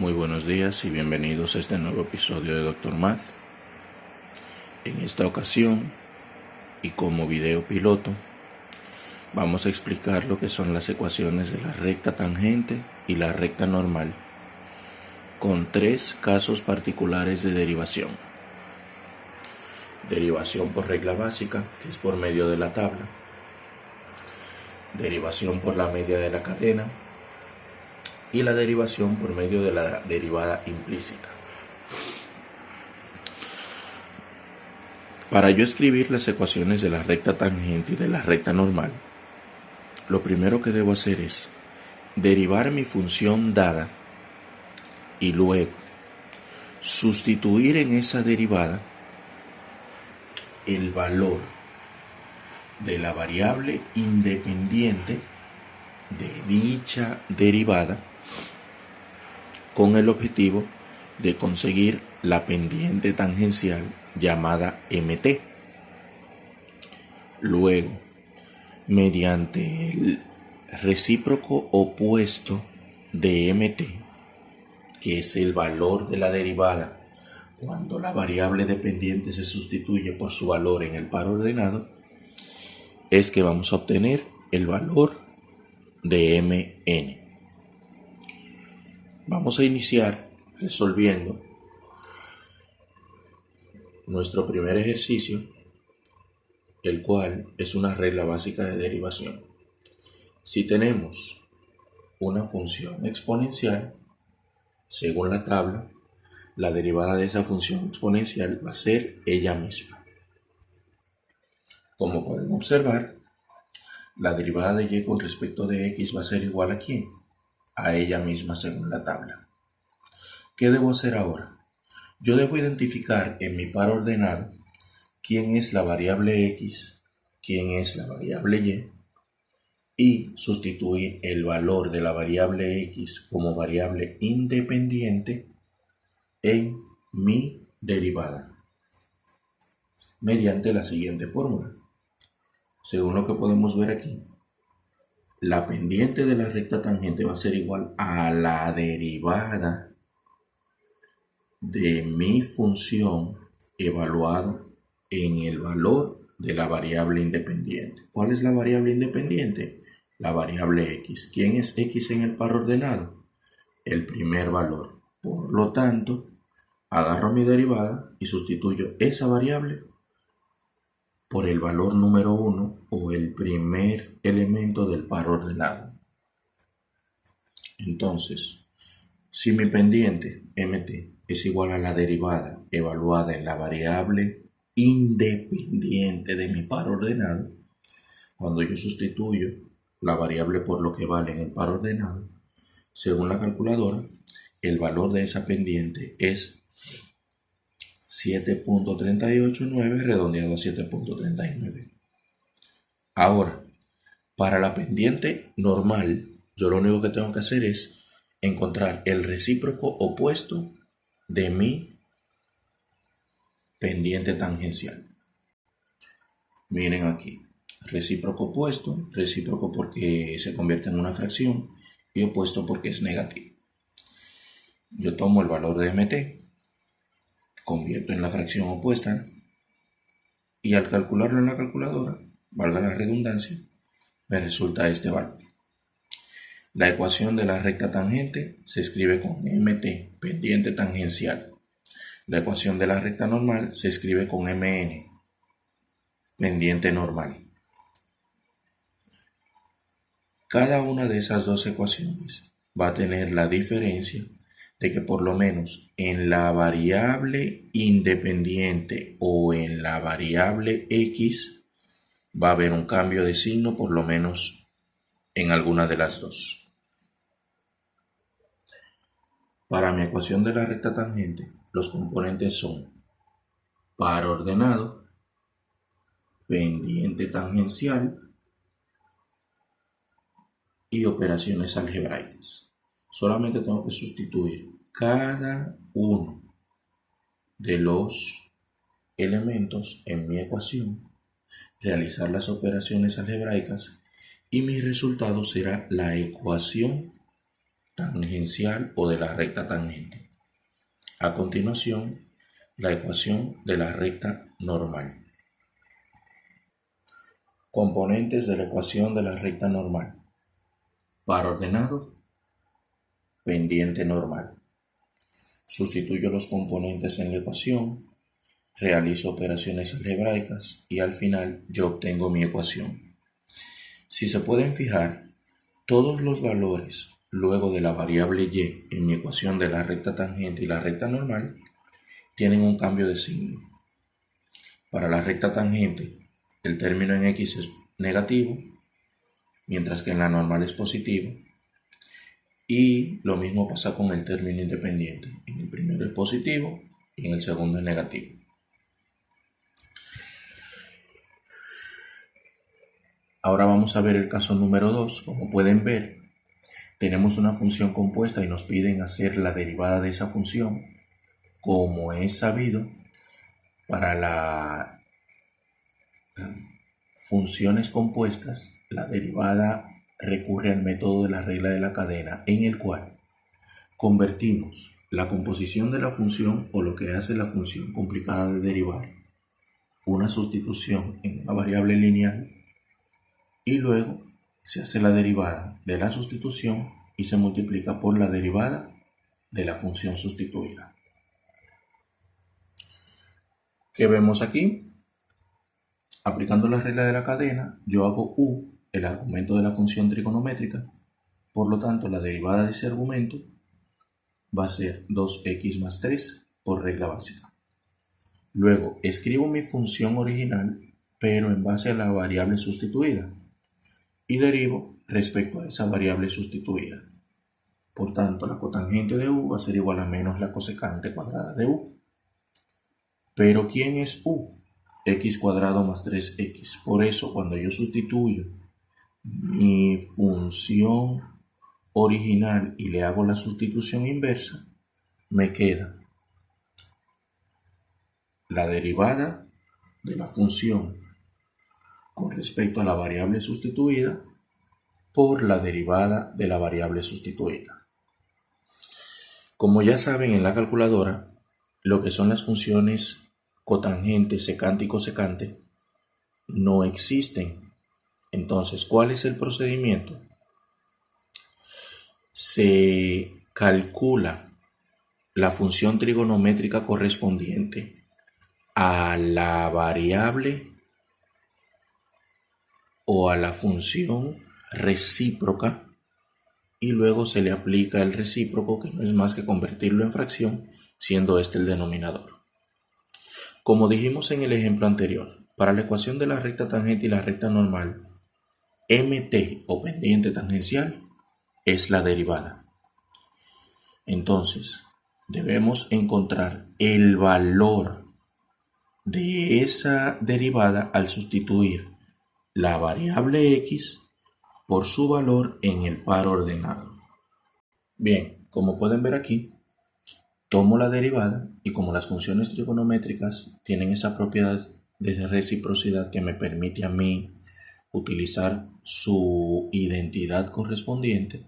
Muy buenos días y bienvenidos a este nuevo episodio de Dr. Math. En esta ocasión, y como video piloto, vamos a explicar lo que son las ecuaciones de la recta tangente y la recta normal, con tres casos particulares de derivación. Derivación por regla básica, que es por medio de la tabla. Derivación por la media de la cadena. Y la derivación por medio de la derivada implícita. Para yo escribir las ecuaciones de la recta tangente y de la recta normal, lo primero que debo hacer es derivar mi función dada y luego sustituir en esa derivada el valor de la variable independiente de dicha derivada con el objetivo de conseguir la pendiente tangencial llamada MT. Luego, mediante el recíproco opuesto de MT, que es el valor de la derivada cuando la variable dependiente se sustituye por su valor en el par ordenado, es que vamos a obtener el valor de Mn. Vamos a iniciar resolviendo nuestro primer ejercicio, el cual es una regla básica de derivación. Si tenemos una función exponencial, según la tabla, la derivada de esa función exponencial va a ser ella misma. Como pueden observar, la derivada de y con respecto de x va a ser igual a ¿quién? A ella misma según la tabla. ¿Qué debo hacer ahora? Yo debo identificar en mi par ordenado quién es la variable x, quién es la variable y sustituir el valor de la variable x como variable independiente en mi derivada mediante la siguiente fórmula. Según lo que podemos ver aquí, la pendiente de la recta tangente va a ser igual a la derivada de mi función evaluado en el valor de la variable independiente. ¿Cuál es la variable independiente? La variable x. ¿Quién es x en el par ordenado? El primer valor. Por lo tanto, agarro mi derivada y sustituyo esa variable por el valor número 1 o el primer elemento del par ordenado. Entonces, si mi pendiente mt es igual a la derivada evaluada en la variable independiente de mi par ordenado, cuando yo sustituyo la variable por lo que vale en el par ordenado, según la calculadora, el valor de esa pendiente es 7.389 redondeado a 7.39. Ahora, para la pendiente normal, yo lo único que tengo que hacer es encontrar el recíproco opuesto de mi pendiente tangencial. Miren aquí, recíproco opuesto, recíproco porque se convierte en una fracción y opuesto porque es negativo. Yo tomo el valor de mt, convierto en la fracción opuesta y al calcularlo en la calculadora, valga la redundancia, me resulta este valor. La ecuación de la recta tangente se escribe con mt, pendiente tangencial. La ecuación de la recta normal se escribe con mn, pendiente normal. Cada una de esas dos ecuaciones va a tener la diferencia de que por lo menos en la variable independiente o en la variable x va a haber un cambio de signo por lo menos en alguna de las dos. Para mi ecuación de la recta tangente, los componentes son par ordenado, pendiente tangencial y operaciones algebraicas. Solamente tengo que sustituir cada uno de los elementos en mi ecuación, realizar las operaciones algebraicas y mi resultado será la ecuación tangencial o de la recta tangente. A continuación, la ecuación de la recta normal. Componentes de la ecuación de la recta normal. Par ordenado, pendiente normal. Sustituyo los componentes en la ecuación, realizo operaciones algebraicas y al final yo obtengo mi ecuación. Si se pueden fijar, todos los valores luego de la variable y en mi ecuación de la recta tangente y la recta normal tienen un cambio de signo. Para la recta tangente, el término en x es negativo, mientras que en la normal es positivo. Y lo mismo pasa con el término independiente. En el primero es positivo y en el segundo es negativo. Ahora vamos a ver el caso número 2. Como pueden ver, tenemos una función compuesta y nos piden hacer la derivada de esa función. Como es sabido, para las funciones compuestas, la derivada recurre al método de la regla de la cadena, en el cual convertimos la composición de la función o lo que hace la función complicada de derivar, una sustitución en una variable lineal, y luego se hace la derivada de la sustitución y se multiplica por la derivada de la función sustituida. ¿Qué vemos aquí? Aplicando la regla de la cadena, yo hago u, el argumento de la función trigonométrica, por lo tanto la derivada de ese argumento va a ser 2x más 3 por regla básica. Luego escribo mi función original, pero en base a la variable sustituida, y derivo respecto a esa variable sustituida. Por tanto, la cotangente de u va a ser igual a menos la cosecante cuadrada de u. Pero ¿quién es u? X cuadrado más 3x. Por eso, cuando yo sustituyo mi función original y le hago la sustitución inversa, me queda la derivada de la función con respecto a la variable sustituida por la derivada de la variable sustituida. Como ya saben en la calculadora, lo que son las funciones cotangente, secante y cosecante no existen. Entonces, ¿cuál es el procedimiento? Se calcula la función trigonométrica correspondiente a la variable o a la función recíproca y luego se le aplica el recíproco, que no es más que convertirlo en fracción, siendo este el denominador. Como dijimos en el ejemplo anterior, para la ecuación de la recta tangente y la recta normal, mt o pendiente tangencial es la derivada. Entonces, debemos encontrar el valor de esa derivada al sustituir la variable x por su valor en el par ordenado. Bien, como pueden ver aquí, tomo la derivada y como las funciones trigonométricas tienen esa propiedad de reciprocidad que me permite a mí utilizar su identidad correspondiente,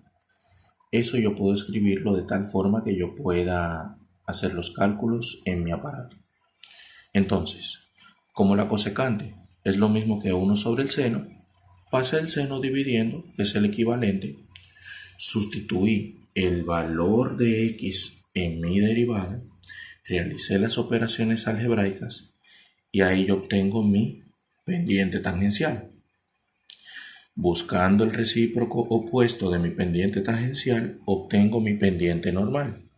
eso yo puedo escribirlo de tal forma que yo pueda hacer los cálculos en mi aparato. Entonces, como la cosecante es lo mismo que 1 sobre el seno, pasé el seno dividiendo, que es el equivalente, sustituí el valor de x en mi derivada, realicé las operaciones algebraicas y ahí yo obtengo mi pendiente tangencial. Buscando el recíproco opuesto de mi pendiente tangencial, obtengo mi pendiente normal.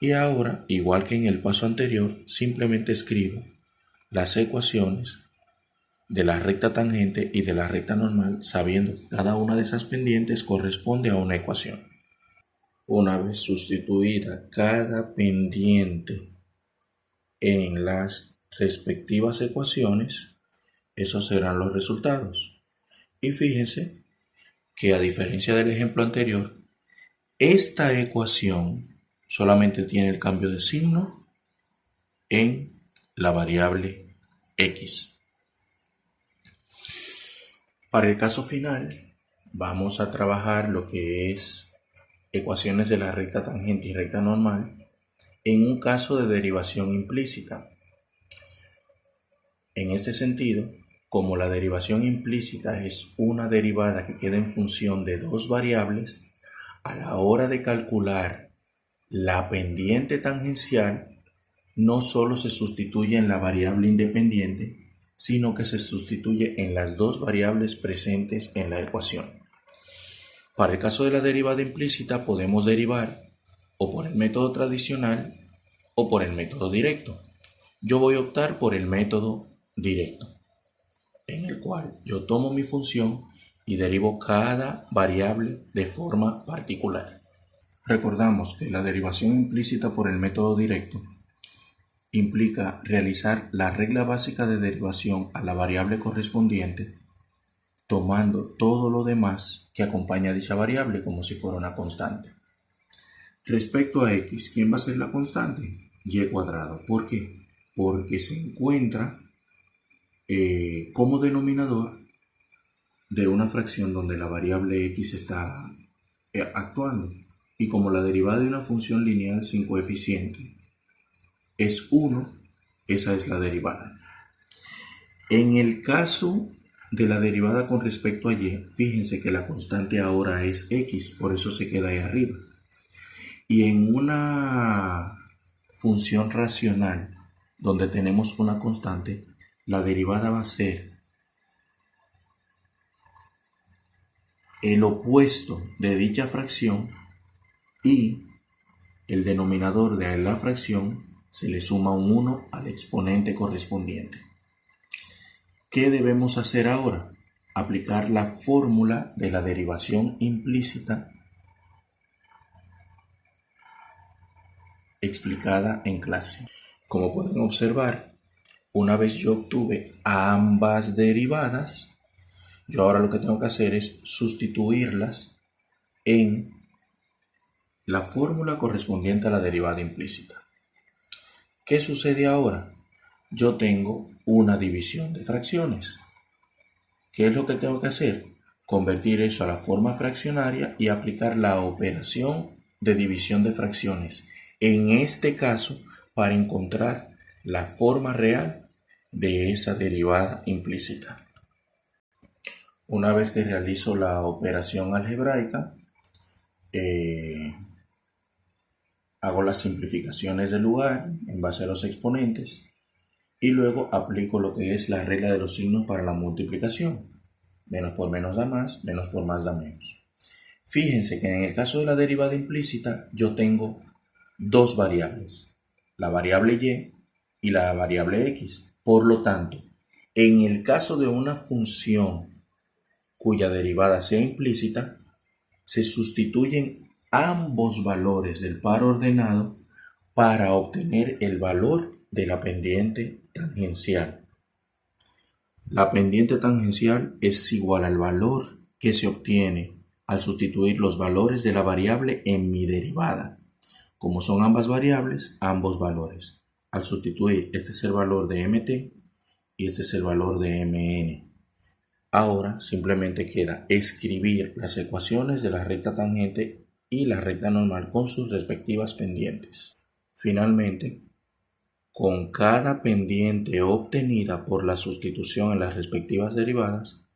Y ahora, igual que en el paso anterior, simplemente escribo las ecuaciones de la recta tangente y de la recta normal, sabiendo que cada una de esas pendientes corresponde a una ecuación. Una vez sustituida cada pendiente en las respectivas ecuaciones, esos serán los resultados. Y fíjense que a diferencia del ejemplo anterior, esta ecuación solamente tiene el cambio de signo en la variable x. Para el caso final, vamos a trabajar lo que es ecuaciones de la recta tangente y recta normal en un caso de derivación implícita. En este sentido, como la derivación implícita es una derivada que queda en función de dos variables, a la hora de calcular la pendiente tangencial, no solo se sustituye en la variable independiente, sino que se sustituye en las dos variables presentes en la ecuación. Para el caso de la derivada implícita podemos derivar o por el método tradicional o por el método directo. Yo voy a optar por el método directo, en el cual yo tomo mi función y derivo cada variable de forma particular. Recordamos que la derivación implícita por el método directo implica realizar la regla básica de derivación a la variable correspondiente, tomando todo lo demás que acompaña a dicha variable como si fuera una constante. Respecto a x, ¿quién va a ser la constante? Y cuadrado. ¿Por qué? Porque se encuentra como denominador de una fracción donde la variable x está actuando. Y como la derivada de una función lineal sin coeficiente es 1, esa es la derivada. En el caso de la derivada con respecto a y, fíjense que la constante ahora es x, por eso se queda ahí arriba. Y en una función racional donde tenemos una constante, la derivada va a ser el opuesto de dicha fracción y el denominador de la fracción se le suma un 1 al exponente correspondiente. ¿Qué debemos hacer ahora? Aplicar la fórmula de la derivación implícita explicada en clase. Como pueden observar, una vez yo obtuve ambas derivadas, yo ahora lo que tengo que hacer es sustituirlas en la fórmula correspondiente a la derivada implícita. ¿Qué sucede ahora? Yo tengo una división de fracciones. ¿Qué es lo que tengo que hacer? Convertir eso a la forma fraccionaria y aplicar la operación de división de fracciones. En este caso, para encontrar la forma real de esa derivada implícita. Una vez que realizo la operación algebraica, hago las simplificaciones del lugar en base a los exponentes y luego aplico lo que es la regla de los signos para la multiplicación. Menos por menos da más, menos por más da menos. Fíjense que en el caso de la derivada implícita yo tengo dos variables, la variable y la variable x. Por lo tanto, en el caso de una función cuya derivada sea implícita, se sustituyen ambos valores del par ordenado para obtener el valor de la pendiente tangencial. La pendiente tangencial es igual al valor que se obtiene al sustituir los valores de la variable en mi derivada. Como son ambas variables, ambos valores. Al sustituir, este es el valor de mt y este es el valor de mn. Ahora simplemente queda escribir las ecuaciones de la recta tangente y la recta normal con sus respectivas pendientes. Finalmente, con cada pendiente obtenida por la sustitución en las respectivas derivadas,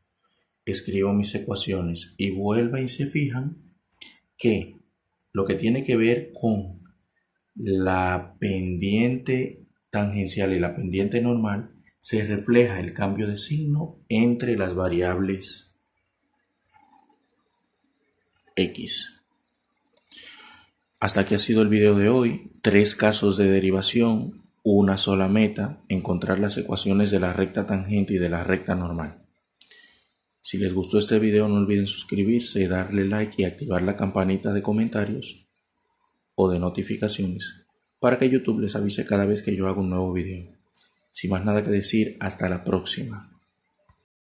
escribo mis ecuaciones y vuelven y se fijan que lo que tiene que ver con la pendiente tangencial y la pendiente normal se refleja el cambio de signo entre las variables x. Hasta aquí ha sido el video de hoy. 3 casos de derivación, una sola meta, encontrar las ecuaciones de la recta tangente y de la recta normal. Si les gustó este video no olviden suscribirse, darle like y activar la campanita de comentarios o de notificaciones para que YouTube les avise cada vez que yo haga un nuevo video. Sin más nada que decir, hasta la próxima.